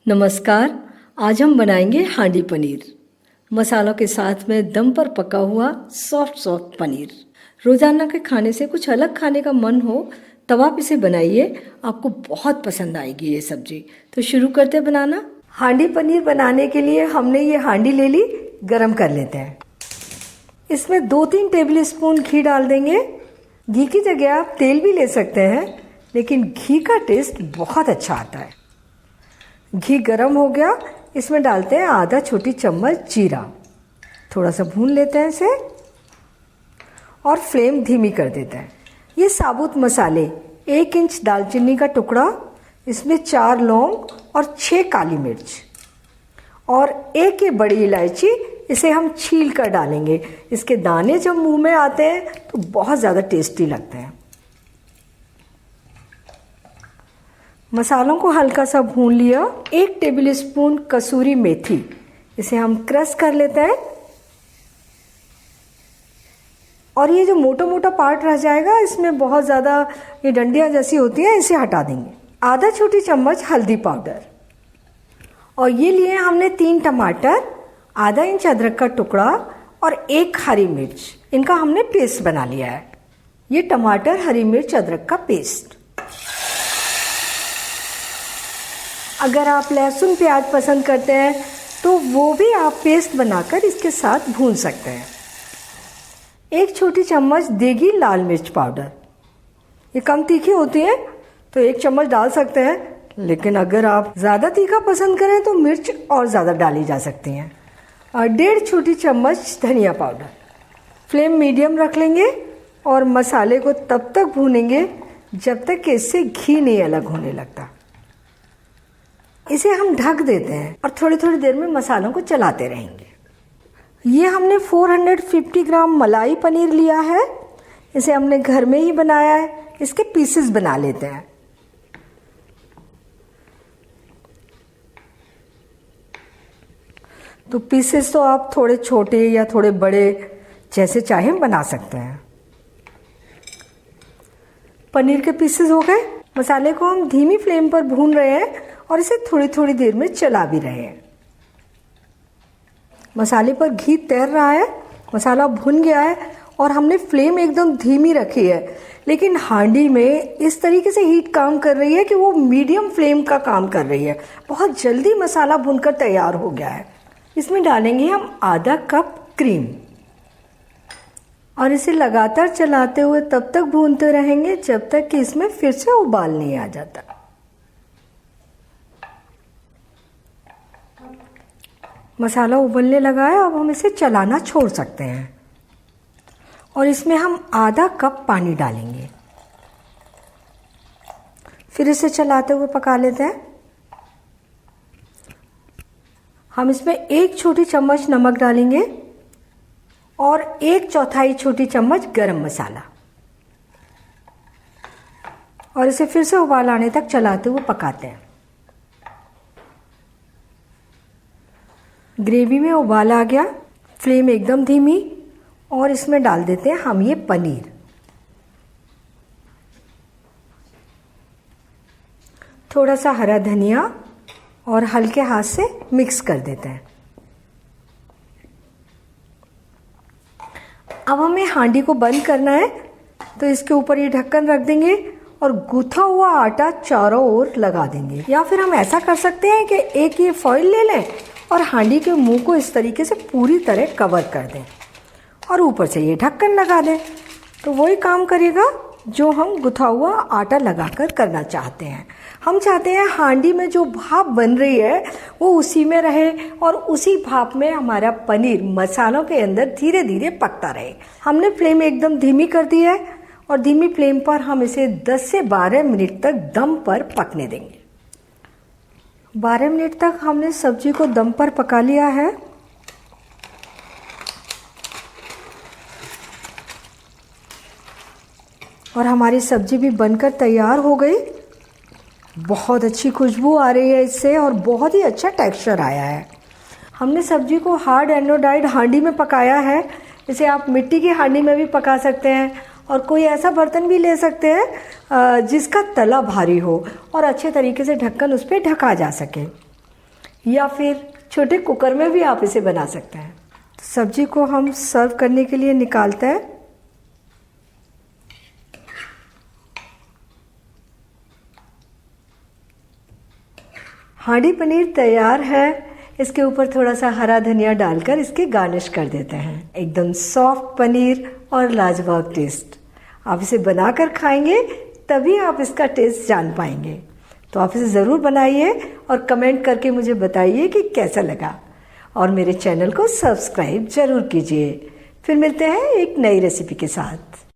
नमस्कार। आज हम बनाएंगे हांडी पनीर। मसालों के साथ में दम पर पका हुआ सॉफ्ट पनीर। रोजाना के खाने से कुछ अलग खाने का मन हो तब आप इसे बनाइए, आपको बहुत पसंद आएगी ये सब्जी। तो शुरू करते हैं बनाना। हांडी पनीर बनाने के लिए हमने ये हांडी ले ली, गरम कर लेते हैं। इसमें 2-3 टेबल स्पून घी डाल देंगे। घी की जगह आप तेल भी ले सकते हैं, लेकिन घी का टेस्ट बहुत अच्छा आता है। घी गरम हो गया, इसमें डालते हैं आधा छोटी चम्मच जीरा। थोड़ा सा भून लेते हैं इसे और फ्लेम धीमी कर देते हैं। ये साबुत मसाले, 1 इंच दालचीनी का टुकड़ा, इसमें 4 लौंग और 6 काली मिर्च और 1 ये बड़ी इलायची, इसे हम छील कर डालेंगे। इसके दाने जब मुंह में आते हैं तो बहुत ज़्यादा टेस्टी लगते हैं। मसालों को हल्का सा भून लिया। 1 टेबल स्पून कसूरी मेथी, इसे हम क्रश कर लेते हैं और ये जो मोटा मोटा पार्ट रह जाएगा, इसमें बहुत ज़्यादा ये डंडियाँ जैसी होती हैं, इसे हटा देंगे। आधा छोटी चम्मच हल्दी पाउडर और ये लिए हमने 3 टमाटर, आधा इंच अदरक का टुकड़ा और 1 हरी मिर्च। इनका हमने पेस्ट बना लिया है। ये टमाटर, हरी मिर्च, अदरक का पेस्ट। अगर आप लहसुन प्याज पसंद करते हैं तो वो भी आप पेस्ट बनाकर इसके साथ भून सकते हैं। 1 छोटी चम्मच देगी लाल मिर्च पाउडर। ये कम तीखी होती है तो 1 चम्मच डाल सकते हैं, लेकिन अगर आप ज़्यादा तीखा पसंद करें तो मिर्च और ज़्यादा डाली जा सकती हैं। और 1.5 छोटी चम्मच धनिया पाउडर। फ्लेम मीडियम रख लेंगे और मसाले को तब तक भूनेंगे जब तक कि इससे घी नहीं अलग होने लगता। इसे हम ढक देते हैं और थोड़ी थोड़ी देर में मसालों को चलाते रहेंगे। ये हमने 450 ग्राम मलाई पनीर लिया है। इसे हमने घर में ही बनाया है। इसके पीसेस बना लेते हैं। तो पीसेस तो आप थोड़े छोटे या थोड़े बड़े जैसे चाहें बना सकते हैं। पनीर के पीसेस हो गए। मसाले को हम धीमी फ्लेम पर भून रहे हैं और इसे थोड़ी थोड़ी देर में चला भी रहे हैं। मसाले पर घी तैर रहा है, मसाला भुन गया है और हमने फ्लेम एकदम धीमी रखी है। लेकिन हांडी में इस तरीके से हीट काम कर रही है कि वो मीडियम फ्लेम का काम कर रही है। बहुत जल्दी मसाला भुनकर तैयार हो गया है। इसमें डालेंगे हम आधा कप क्रीम और इसे लगातार चलाते हुए तब तक भूनते रहेंगे जब तक कि इसमें फिर से उबाल नहीं आ जाता। मसाला उबलने लगा है, अब हम इसे चलाना छोड़ सकते हैं और इसमें हम आधा कप पानी डालेंगे। फिर इसे चलाते हुए पका लेते हैं। हम इसमें 1 छोटी चम्मच नमक डालेंगे और 1/4 छोटी चम्मच गरम मसाला और इसे फिर से उबाल आने तक चलाते हुए पकाते हैं। ग्रेवी में उबाल आ गया, फ्लेम एकदम धीमी और इसमें डाल देते हैं हम ये पनीर। थोड़ा सा हरा धनिया और हल्के हाथ से मिक्स कर देते हैं। अब हमें हांडी को बंद करना है, तो इसके ऊपर ये ढक्कन रख देंगे और गूथा हुआ आटा चारों ओर लगा देंगे। या फिर हम ऐसा कर सकते हैं कि एक ये फॉइल ले लें और हांडी के मुंह को इस तरीके से पूरी तरह कवर कर दें और ऊपर से ये ढक्कन लगा दें। तो वही काम करेगा जो हम गुथा हुआ आटा लगाकर करना चाहते हैं। हम चाहते हैं हांडी में जो भाप बन रही है वो उसी में रहे और उसी भाप में हमारा पनीर मसालों के अंदर धीरे धीरे पकता रहे। हमने फ्लेम एकदम धीमी कर दी है और धीमी फ्लेम पर हम इसे 10 से 12 मिनट तक दम पर पकने देंगे। 12 मिनट तक हमने सब्जी को दम पर पका लिया है। और हमारी सब्जी भी बनकर तैयार हो गई। बहुत अच्छी खुशबू आ रही है इससे और बहुत ही अच्छा टेक्सचर आया है। हमने सब्जी को हार्ड एनोडाइड हांडी में पकाया है। इसे आप मिट्टी की हांडी में भी पका सकते हैं और कोई ऐसा बर्तन भी ले सकते हैं जिसका तला भारी हो और अच्छे तरीके से ढक्कन उस पर ढका जा सके। या फिर छोटे कुकर में भी आप इसे बना सकते हैं। सब्जी को हम सर्व करने के लिए निकालते हैं। हांडी पनीर तैयार है। इसके ऊपर थोड़ा सा हरा धनिया डालकर इसके गार्निश कर देते हैं। एकदम सॉफ्ट पनीर और लाजवाब टेस्ट। आप इसे बनाकर खाएंगे तभी आप इसका टेस्ट जान पाएंगे। तो आप इसे ज़रूर बनाइए और कमेंट करके मुझे बताइए कि कैसा लगा, और मेरे चैनल को सब्सक्राइब ज़रूर कीजिए। फिर मिलते हैं एक नई रेसिपी के साथ।